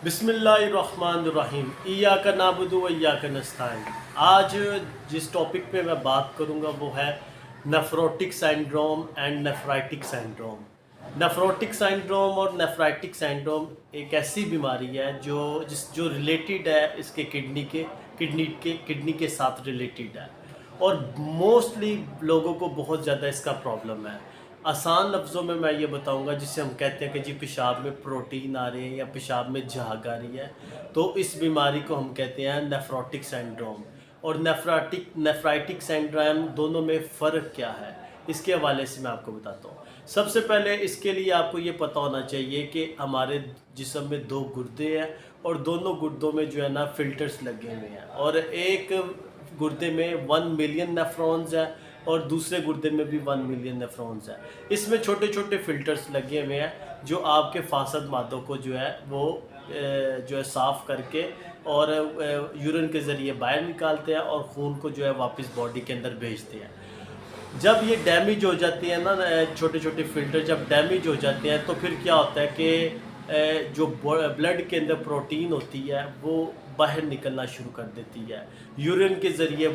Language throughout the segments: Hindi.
बिस्मिल्लाहिर्रहमानिर्रहीम इय्याका नअबुदु व इय्याका नस्तईन। आज जिस टॉपिक पे मैं बात करूँगा वो है nephrotic syndrome and nephritic syndrome. Nephrotic syndrome और नेफ्राइटिक सिंड्रोम एक ऐसी बीमारी है जो रिलेटेड है इसके किडनी के साथ रिलेटेड है और मोस्टली लोगों को बहुत ज़्यादा इसका प्रॉब्लम है। आसान लफ्ज़ों में मैं ये बताऊंगा, जिससे हम कहते हैं कि जी पेशाब में प्रोटीन आ रहे हैं या पेशाब में झाग आ रही है, तो इस बीमारी को हम कहते हैं नेफ्रोटिक सिंड्रोम। और नेफ्राइटिक सिंड्रोम दोनों में फ़र्क क्या है, इसके हवाले से मैं आपको बताता हूँ। सबसे पहले इसके लिए आपको ये पता होना चाहिए कि हमारे जिस्म में दो गुर्दे हैं और दोनों गुर्दों में जो है ना फ़िल्टर्स लगे हुए हैं, और एक गुर्दे में 1 मिलियन नेफ्रॉन्स है और दूसरे गुर्दे में भी 1 मिलियन नेफ्रॉन्स है। इसमें छोटे छोटे फ़िल्टर्स लगे हुए हैं जो आपके फासद मादों को जो है वो जो है साफ़ करके और यूरिन के ज़रिए बाहर निकालते हैं और खून को जो है वापस बॉडी के अंदर भेजते हैं। जब ये डैमेज हो जाती है ना, छोटे छोटे फ़िल्टर जब डैमेज हो जाते हैं तो फिर क्या होता है कि जो ब्लड के अंदर प्रोटीन होती है वो बाहर निकलना शुरू कर देती है। यूरिन के ज़रिए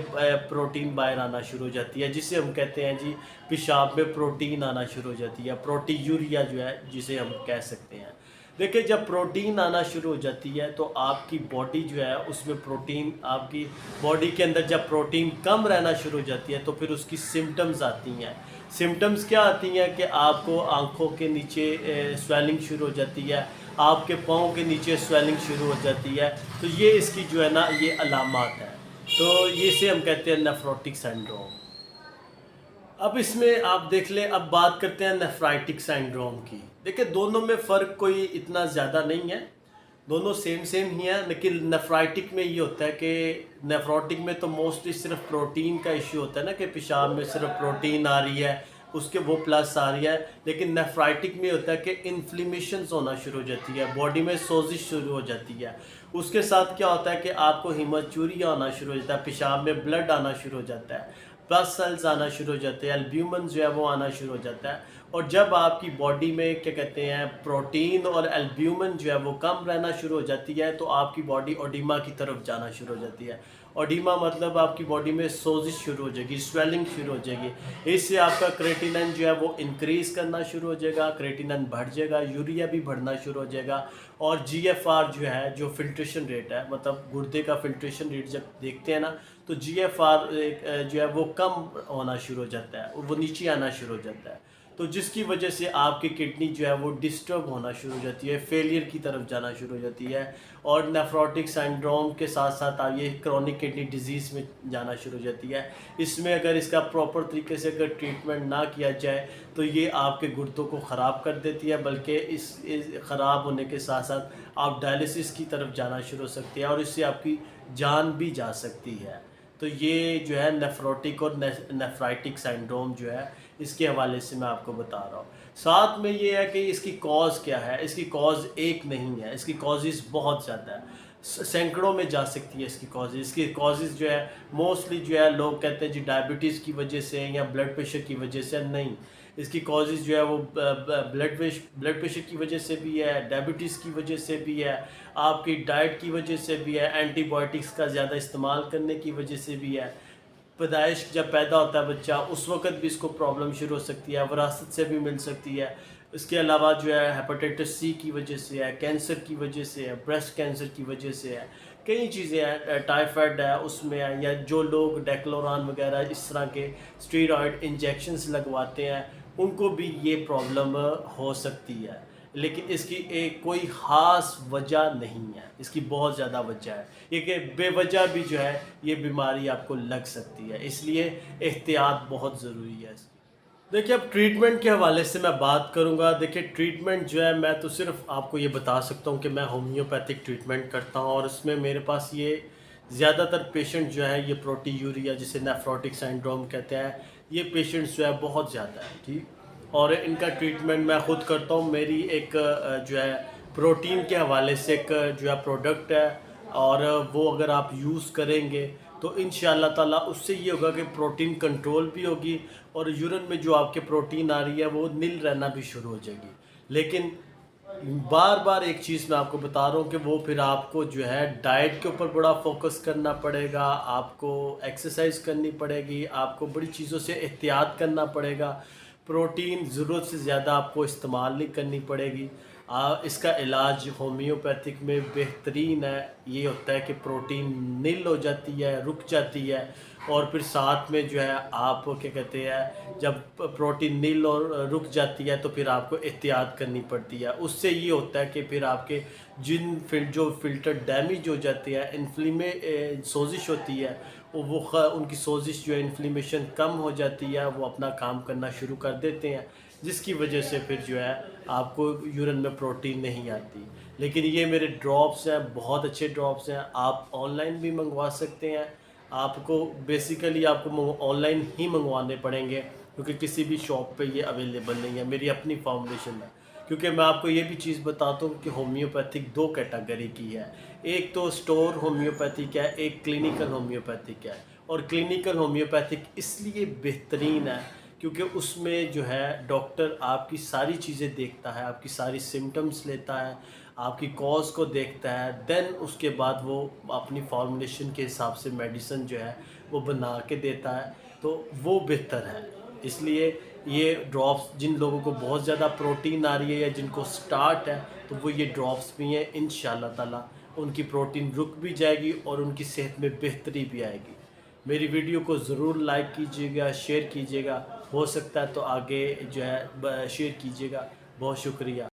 प्रोटीन बाहर आना शुरू हो जाती है, जिसे हम कहते हैं जी पेशाब में प्रोटीन आना शुरू हो जाती है, प्रोटीयूरिया जो है जिसे हम कह सकते हैं। देखिए, जब प्रोटीन आना शुरू हो जाती है तो आपकी बॉडी जो है उसमें प्रोटीन, आपकी बॉडी के अंदर जब प्रोटीन कम रहना शुरू हो जाती है तो फिर उसकी सिम्टम्स आती हैं। सिम्टम्स क्या आती हैं कि आपको आँखों के नीचे स्वेलिंग शुरू हो जाती है, आपके पाँव के नीचे स्वेलिंग शुरू हो जाती है। तो ये इसकी जो है ना ये अलामात है। तो ये से हम कहते हैं नेफ्रोटिक सिंड्रोम। अब इसमें आप देख लें, अब बात करते हैं नेफ्राइटिक सिंड्रोम की। देखिए, दोनों में फ़र्क कोई इतना ज़्यादा नहीं है, दोनों सेम सेम ही हैं। लेकिन नेफ्राइटिक में ये होता है कि नेफ्रोटिक में तो मोस्टली सिर्फ प्रोटीन का इश्यू होता है ना, कि पेशाब में सिर्फ प्रोटीन आ रही है, उसके वो प्लस आ रही है। लेकिन नेफ्राइटिक में होता है कि इन्फ्लेमेशंस होना शुरू हो जाती है, बॉडी में सोजिश शुरू हो जाती है। उसके साथ क्या होता है कि आपको हीमोचूरिया होना शुरू हो जाता है, पेशाब में ब्लड आना शुरू हो जाता है, ब्लड सेल्स आना शुरू हो जाते हैं, एल्ब्यूमिन जो है वो आना शुरू हो जाता है। और जब आपकी बॉडी में क्या कहते हैं प्रोटीन और एल्ब्यूमिन जो है वो कम रहना शुरू हो जाती है तो आपकी बॉडी ओडिमा की तरफ जाना शुरू हो जाती है। ओडिमा मतलब आपकी बॉडी में सोजिश शुरू हो जाएगी, स्वेलिंग शुरू हो जाएगी। इससे आपका क्रेटिनिन जो है वो इंक्रीज़ करना शुरू हो जाएगा, क्रेटिनिन बढ़ जाएगा, यूरिया भी बढ़ना शुरू हो जाएगा। और जीएफआर जो है, जो फिल्ट्रेशन रेट है, मतलब गुर्दे का फिल्ट्रेशन रेट जब देखते हैं ना, तो जीएफआर जो है वो कम होना शुरू हो जाता है, वो नीचे आना शुरू हो जाता है। तो जिसकी वजह से आपकी किडनी जो है वो डिस्टर्ब होना शुरू हो जाती है, फेलियर की तरफ जाना शुरू हो जाती है। और नेफ्रोटिक सिंड्रोम के साथ साथ आप ये क्रोनिक किडनी डिजीज़ में जाना शुरू हो जाती है। इसमें अगर इसका प्रॉपर तरीके से अगर ट्रीटमेंट ना किया जाए तो ये आपके गुर्दों को ख़राब कर देती है, बल्कि इस ख़राब होने के साथ साथ आप डायलिसिस की तरफ जाना शुरू हो सकती है और इससे आपकी जान भी जा सकती है। तो ये जो है नेफ्रोटिक और नेफ्राइटिक सिंड्रोम जो है, इसके हवाले से मैं आपको बता रहा हूँ। साथ में ये है कि इसकी कॉज़ क्या है। इसकी कॉज़ एक नहीं है, इसकी कॉजेज़ बहुत ज़्यादा है, सैकड़ों में जा सकती है इसकी कॉजेज़। इसकी कॉजेज़ जो है मोस्टली जो है लोग कहते हैं जी डायबिटीज़ की वजह से या ब्लड प्रेशर की वजह से, नहीं। इसकी कॉजेज़ जो है वो ब्लड प्रेशर की वजह से भी है, डायबिटीज़ की वजह से भी है, आपकी डाइट की वजह से भी है, एंटीबायोटिक्स का ज़्यादा इस्तेमाल करने की वजह से भी है। पैदाइश जब पैदा होता है बच्चा, उस वक़्त भी इसको प्रॉब्लम शुरू हो सकती है, विरासत से भी मिल सकती है। इसके अलावा जो है हेपेटाइटिस सी की वजह से है, कैंसर की वजह से है, ब्रेस्ट कैंसर की वजह से है, कई चीज़ें हैं, टाइफाइड है उसमें है, या जो लोग डेक्लोरान वगैरह इस तरह के स्टेरॉयड इंजेक्शंस लगवाते हैं उनको भी ये प्रॉब्लम हो सकती है। लेकिन इसकी एक कोई ख़ास वजह नहीं है, इसकी बहुत ज़्यादा वजह है। ये कि बेवजह भी जो है ये बीमारी आपको लग सकती है, इसलिए एहतियात बहुत ज़रूरी है इसकी। देखिए, अब ट्रीटमेंट के हवाले से मैं बात करूंगा। देखिए, ट्रीटमेंट जो है मैं तो सिर्फ आपको ये बता सकता हूँ कि मैं होम्योपैथिक ट्रीटमेंट करता हूँ और उसमें मेरे पास ये ज़्यादातर पेशेंट जो है ये प्रोटीयूरिया, जिसे नेफ्रोटिक सिंड्रोम कहते हैं, ये पेशेंट्स जो है बहुत ज़्यादा है, ठीक। और इनका ट्रीटमेंट मैं ख़ुद करता हूँ। मेरी एक जो है प्रोटीन के हवाले से एक जो है प्रोडक्ट है, और वो अगर आप यूज़ करेंगे तो इंशाअल्लाह ताला उससे ये होगा कि प्रोटीन कंट्रोल भी होगी और यूरिन में जो आपके प्रोटीन आ रही है वो नील रहना भी शुरू हो जाएगी। लेकिन बार बार एक चीज़ मैं आपको बता रहा हूँ कि वो फिर आपको जो है डाइट के ऊपर बड़ा फोकस करना पड़ेगा, आपको एक्सरसाइज करनी पड़ेगी, आपको बड़ी चीज़ों से एहतियात करना पड़ेगा। प्रोटीन ज़रूरत से ज़्यादा आपको इस्तेमाल नहीं करनी पड़ेगी। इसका इलाज होम्योपैथिक में बेहतरीन है। ये होता है कि प्रोटीन नील हो जाती है, रुक जाती है, और फिर साथ में जो है आप क्या कहते हैं, जब प्रोटीन नील और रुक जाती है तो फिर आपको एहतियात करनी पड़ती है। उससे ये होता है कि फिर आपके जो फ़िल्टर डैमेज हो जाते हैं, सोजिश होती है, उनकी सोजिश जो है, इन्फ्लेमेशन कम हो जाती है, वो अपना काम करना शुरू कर देते हैं, जिसकी वजह से फिर जो है आपको यूरिन में प्रोटीन नहीं आती। लेकिन ये मेरे ड्रॉप्स हैं, बहुत अच्छे ड्रॉप्स हैं, आप ऑनलाइन भी मंगवा सकते हैं। आपको बेसिकली आपको ऑनलाइन ही मंगवाने पड़ेंगे, क्योंकि किसी भी शॉप पे ये अवेलेबल नहीं है। मेरी अपनी फॉर्मुलेशन है। क्योंकि मैं आपको ये भी चीज़ बताता हूँ कि होम्योपैथिक दो कैटेगरी की है। एक तो स्टोर होम्योपैथिक है, एक क्लिनिकल होम्योपैथिक है। और क्लिनिकल होम्योपैथिक इसलिए बेहतरीन है क्योंकि उसमें जो है डॉक्टर आपकी सारी चीज़ें देखता है, आपकी सारी सिम्टम्स लेता है, आपकी कॉज को देखता है, देन उसके बाद वो अपनी फॉर्मुलेशन के हिसाब से मेडिसिन जो है वो बना के देता है। तो वो बेहतर है। इसलिए ये ड्रॉप्स, जिन लोगों को बहुत ज़्यादा प्रोटीन आ रही है या जिनको स्टार्ट है, तो वो ये ड्रॉप्स भी हैं। इंशाल्लाह ताला उनकी प्रोटीन रुक भी जाएगी और उनकी सेहत में बेहतरी भी आएगी। मेरी वीडियो को ज़रूर लाइक कीजिएगा, शेयर कीजिएगा, हो सकता है तो आगे जो है शेयर कीजिएगा। बहुत शुक्रिया।